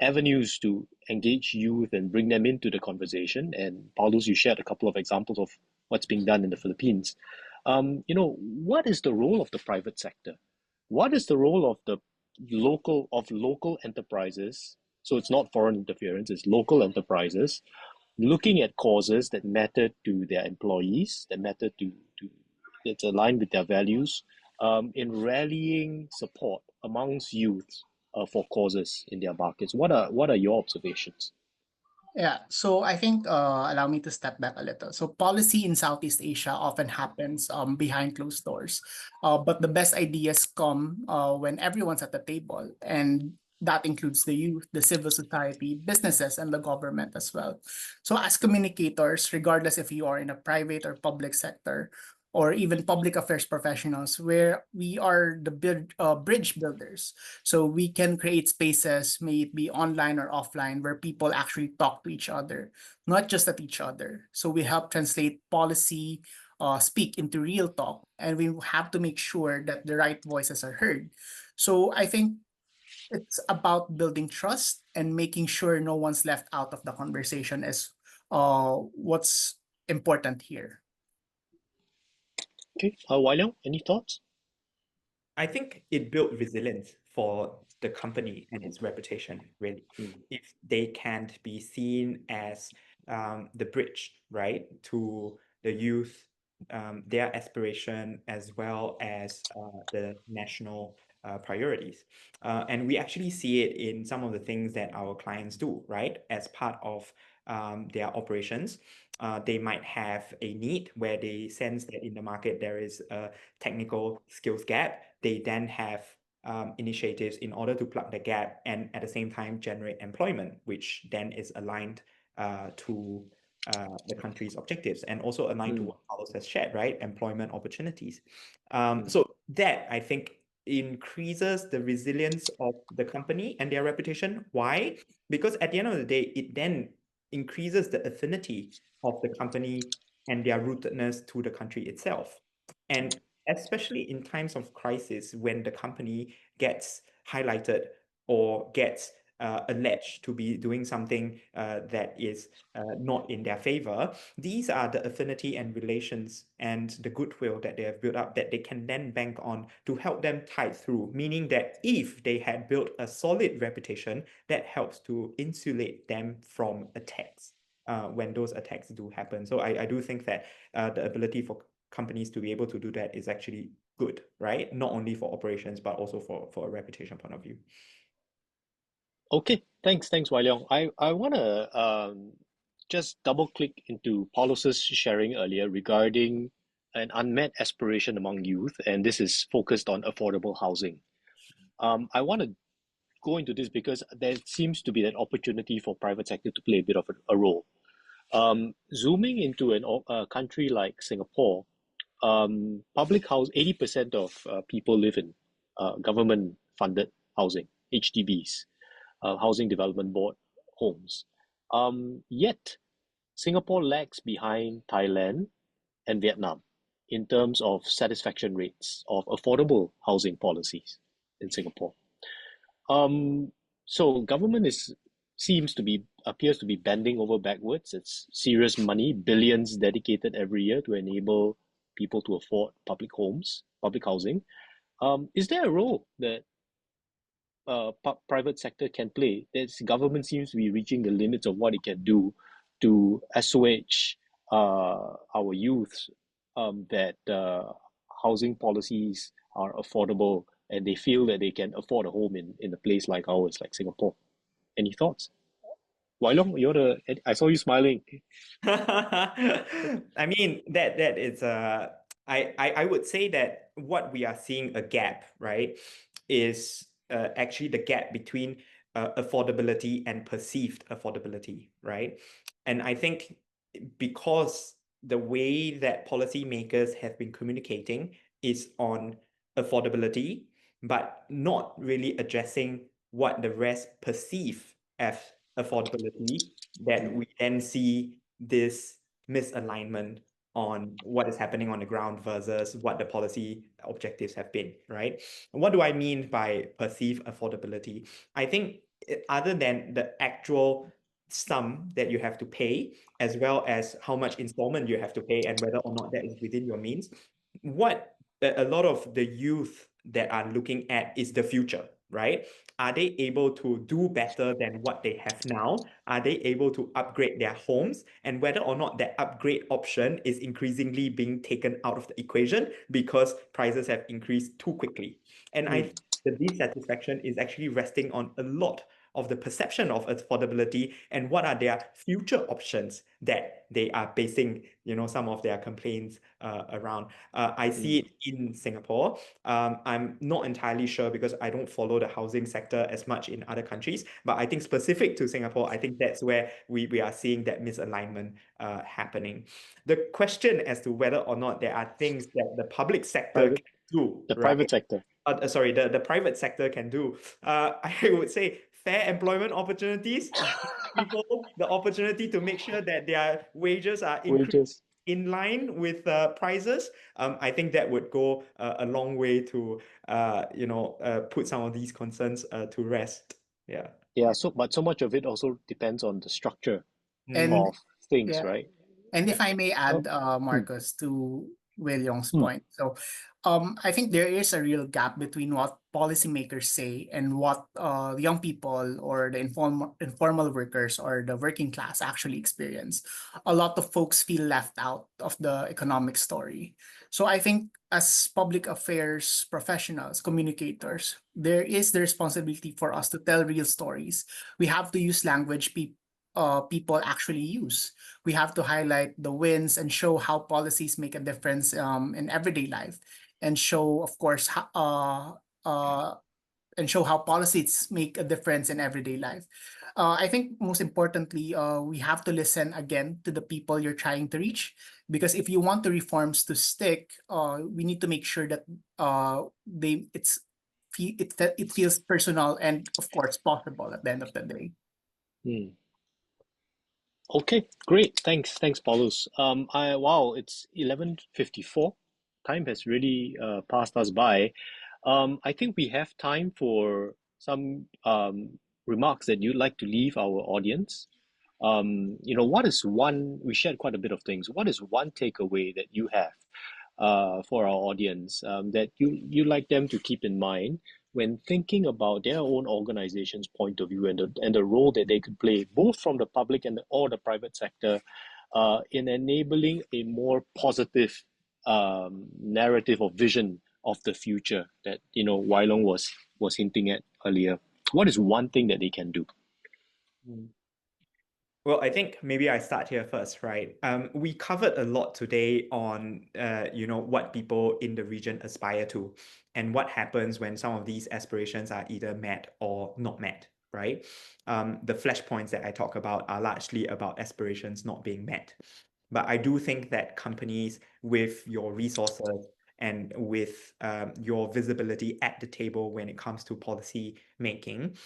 avenues to engage youth and bring them into the conversation. And Paulus, you shared a couple of examples of what's being done in the Philippines. What is the role of the private sector? What is the role of the local enterprises? So it's not foreign interference; it's local enterprises looking at causes that matter to their employees, that matter to that's aligned with their values, in rallying support amongst youth for causes in their markets. What are your observations?
Yeah, so I think allow me to step back a little. So policy in Southeast Asia often happens behind closed doors, but the best ideas come when everyone's at the table, and that includes the youth, the civil society, businesses, and the government as well. So as communicators, regardless if you are in a private or public sector, or even public affairs professionals, where we are the bridge builders, so we can create spaces, may it be online or offline, where people actually talk to each other, not just at each other. So we help translate policy, speak into real talk, and we have to make sure that the right voices are heard. So I think it's about building trust and making sure no one's left out of the conversation is what's important here.
Okay, Wai any thoughts?
I think it built resilience for the company and its reputation, really.
Mm,
If they can't be seen as the bridge, right, to the youth, their aspiration, as well as the national priorities. And we actually see it in some of the things that our clients do, right, as part of their operations. They might have a need where they sense that in the market there is a technical skills gap. They then have initiatives in order to plug the gap and at the same time generate employment, which then is aligned to the country's objectives and also aligned to
mm,
what Carlos has shared, right? Employment opportunities.
mm,
So that I think increases the resilience of the company and their reputation. Why? Because at the end of the day, it then increases the affinity of the company and their rootedness to the country itself. And especially in times of crisis, when the company gets highlighted or gets alleged to be doing something that is not in their favor, these are the affinity and relations and the goodwill that they have built up that they can then bank on to help them tide through. Meaning that if they had built a solid reputation, that helps to insulate them from attacks when those attacks do happen. So I do think that the ability for companies to be able to do that is actually good, right? Not only for operations, but also for a reputation point of view.
Okay, thanks, Wai Leong. I want to just double click into Paulus's sharing earlier regarding an unmet aspiration among youth, and this is focused on affordable housing. I want to go into this because there seems to be that opportunity for private sector to play a bit of a role. Zooming into a country like Singapore, public house, 80% of people live in government-funded housing, HDBs, Housing Development Board homes. Yet, Singapore lags behind Thailand and Vietnam in terms of satisfaction rates of affordable housing policies in Singapore. So government appears to be bending over backwards. It's serious money, billions dedicated every year to enable people to afford public housing. Is there a role that private sector can play? This government seems to be reaching the limits of what it can do to assuage our youth that housing policies are affordable and they feel that they can afford a home in a place like ours, like Singapore. Any thoughts? Wai Long, I saw you smiling.
I mean that is I would say that what we are seeing a gap, right, is actually the gap between affordability and perceived affordability, right? And I think because the way that policymakers have been communicating is on affordability, but not really addressing what the rest perceive as affordability, that we then see this misalignment on what is happening on the ground versus what the policy objectives have been, right? And what do I mean by perceived affordability? I think other than the actual sum that you have to pay, as well as how much installment you have to pay and whether or not that is within your means, what a lot of the youth that are looking at is the future, right? Are they able to do better than what they have now? Are they able to upgrade their homes? And whether or not that upgrade option is increasingly being taken out of the equation because prices have increased too quickly. And I think the dissatisfaction is actually resting on a lot of the perception of affordability and what are their future options that they are basing, some of their complaints around. I see it in Singapore. I'm not entirely sure because I don't follow the housing sector as much in other countries, but I think specific to Singapore, I think that's where we are seeing that misalignment happening. The question as to whether or not there are things that the public sector can do,
The
right?
private sector.
Sorry, the private sector can do. I would say fair employment opportunities, people the opportunity to make sure that their wages are increased in line with prices. I think that would go a long way to put some of these concerns to rest. Yeah.
Yeah, so much of it also depends on the structure
And
of things,
yeah,
right?
and
Yeah.
if I may add,
Mm,
Marcus, to William's
mm,
point. So, I think there is a real gap between what policymakers say and what young people or the informal workers or the working class actually experience. A lot of folks feel left out of the economic story. So I think as public affairs professionals, communicators, there is the responsibility for us to tell real stories. We have to use language people actually use. We have to highlight the wins and show how policies make a difference in everyday life, and show, of course, and show how policies make a difference in everyday life. I think most importantly, we have to listen again to the people you're trying to reach, because if you want the reforms to stick, we need to make sure that it feels personal and, of course, possible at the end of the day.
mm. Okay, great. Thanks, Paulus. Wow, it's 11:54. Time has really passed us by. I think we have time for some remarks that you'd like to leave our audience. We shared quite a bit of things. What is one takeaway that you have for our audience that you like them to keep in mind when thinking about their own organization's point of view and the role that they could play, both from the public or the private sector, in enabling a more positive narrative or vision of the future that Wai Long was hinting at earlier? What is one thing that they can do?
Well, I think maybe I start here first, right? We covered a lot today on, what people in the region aspire to and what happens when some of these aspirations are either met or not met, right? The flashpoints that I talk about are largely about aspirations not being met. But I do think that companies with your resources and with your visibility at the table when it comes to policy making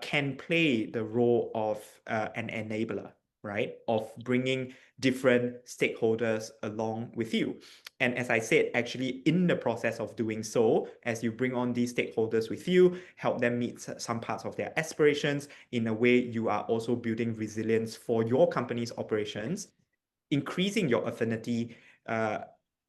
can play the role of an enabler, right? Of bringing different stakeholders along with you. And as I said, actually in the process of doing so, as you bring on these stakeholders with you, help them meet some parts of their aspirations, in a way, you are also building resilience for your company's operations, increasing your affinity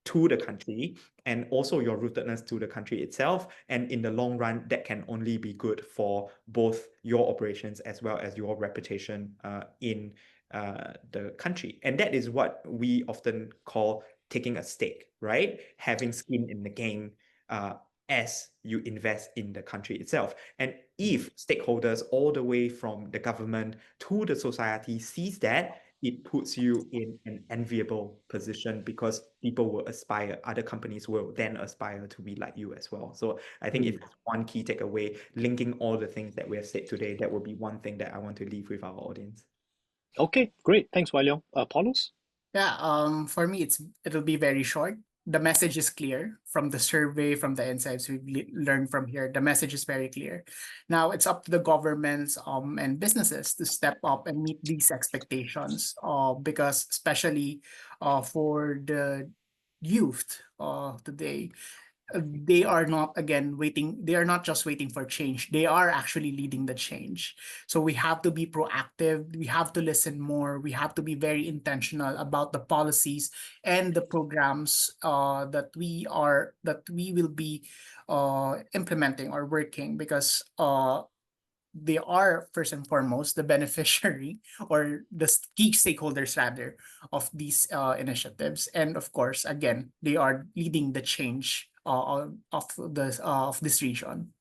to the country and also your rootedness to the country itself. And in the long run, that can only be good for both your operations as well as your reputation in the country. And that is what we often call taking a stake, right? Having skin in the game as you invest in the country itself. And if stakeholders all the way from the government to the society sees that, it puts you in an enviable position, because people will aspire, other companies will then aspire to be like you as well. So I think if there's one key takeaway, linking all the things that we have said today, that will be one thing that I want to leave with our audience.
Okay, great. Thanks, Wai Leong. Paulos?
Yeah, for me, it'll be very short. The message is clear from the survey, from the insights we've learned from here. The message is very clear. Now it's up to the governments and businesses to step up and meet these expectations. Because especially for the youth today, they are not again waiting. They are not just waiting for change. They are actually leading the change. So we have to be proactive. We have to listen more. We have to be very intentional about the policies and the programs that we will be implementing or working, because they are first and foremost the beneficiary or the key stakeholders rather of these initiatives, and of course again they are leading the change of this region.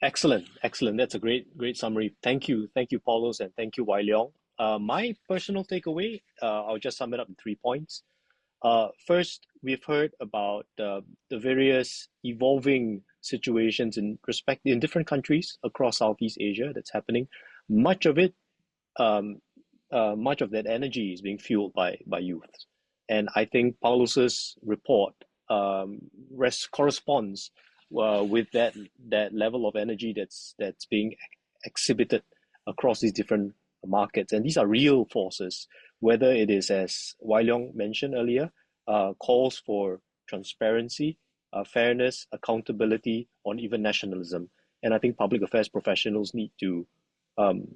Excellent, excellent. That's a great summary. Thank you, Paulos, and thank you, Wai Leong. My personal takeaway, I'll just sum it up in 3 points. First, we've heard about the various evolving situations in different countries across Southeast Asia that's happening. Much of it, much of that energy is being fueled by youth, and I think Paulos's report corresponds with that level of energy that's being exhibited across these different markets, and these are real forces. Whether it is, as Wai Leong mentioned earlier, calls for transparency, fairness, accountability, or even nationalism. And I think public affairs professionals need to,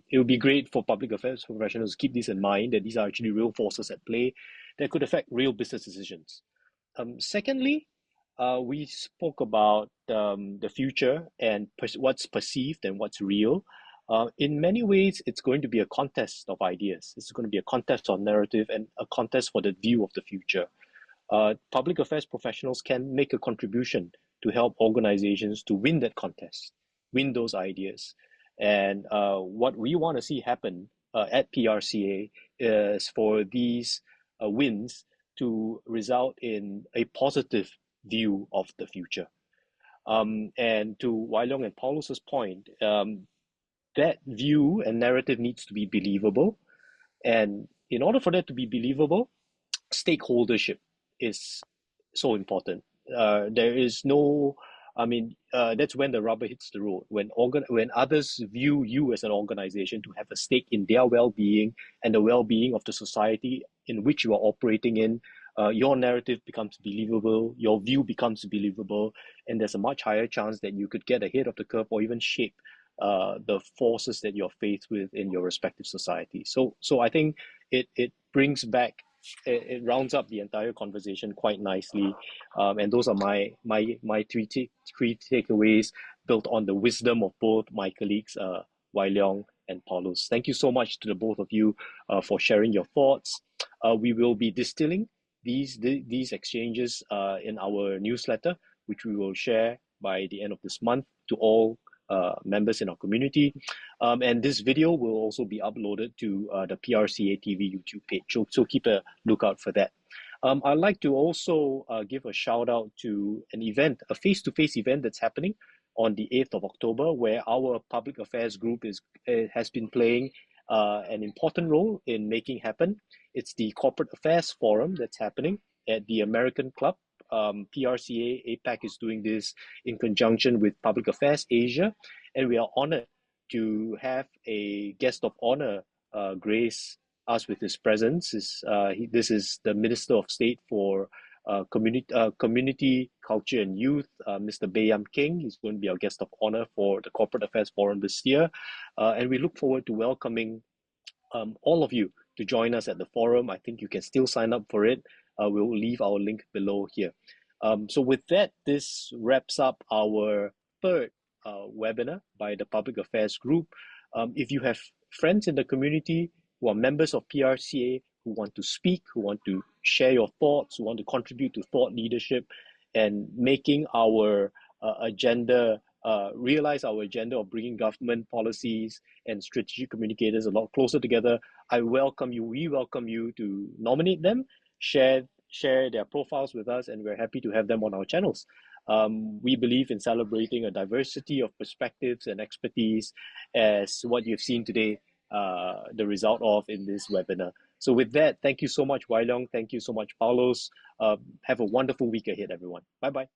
it would be great for public affairs professionals to keep this in mind, that these are actually real forces at play that could affect real business decisions. Secondly, we spoke about the future and what's perceived and what's real. In many ways, it's going to be a contest of ideas. It's going to be a contest of narrative and a contest for the view of the future. Public affairs professionals can make a contribution to help organizations to win that contest, win those ideas. And what we want to see happen at PRCA is for these wins to result in a positive view of the future. And to Wai Leong and Paulos's point, that view and narrative needs to be believable. And in order for that to be believable, stakeholdership is so important. There is no, that's when the rubber hits the road. When others view you as an organization to have a stake in their well-being and the well-being of the society in which you are operating in, your narrative becomes believable, your view becomes believable, and there's a much higher chance that you could get ahead of the curve or even shape the forces that you're faced with in your respective society. So I think it brings back, it rounds up the entire conversation quite nicely, and those are my three takeaways built on the wisdom of both my colleagues, Wai Leong and Paulos. Thank you so much to the both of you for sharing your thoughts. We will be distilling these exchanges in our newsletter, which we will share by the end of this month to all members in our community. And this video will also be uploaded to the PRCA TV YouTube page. So keep a lookout for that. I'd like to also give a shout out to an event, a face-to-face event that's happening on the 8th of October, where our public affairs group has been playing an important role in making happen. It's the Corporate Affairs Forum that's happening at the American Club. PRCA APAC is doing this in conjunction with Public Affairs Asia, and we are honored to have a guest of honor grace us with his presence. This is the Minister of State for Community, Culture and Youth, Mr. Bayam King. He's going to be our guest of honor for the Corporate Affairs Forum this year. And we look forward to welcoming all of you to join us at the forum. I think you can still sign up for it. We'll leave our link below here. So with that, this wraps up our third webinar by the Public Affairs Group. If you have friends in the community who are members of PRCA, who want to speak, who want to share your thoughts, who want to contribute to thought leadership and making our agenda, realize our agenda of bringing government policies and strategic communicators a lot closer together, we welcome you to nominate them, share their profiles with us, and we're happy to have them on our channels. We believe in celebrating a diversity of perspectives and expertise as what you've seen today, the result of in this webinar. So with that, thank you so much, Wai Leong. Thank you so much, Paulos. Have a wonderful week ahead, everyone. Bye-bye.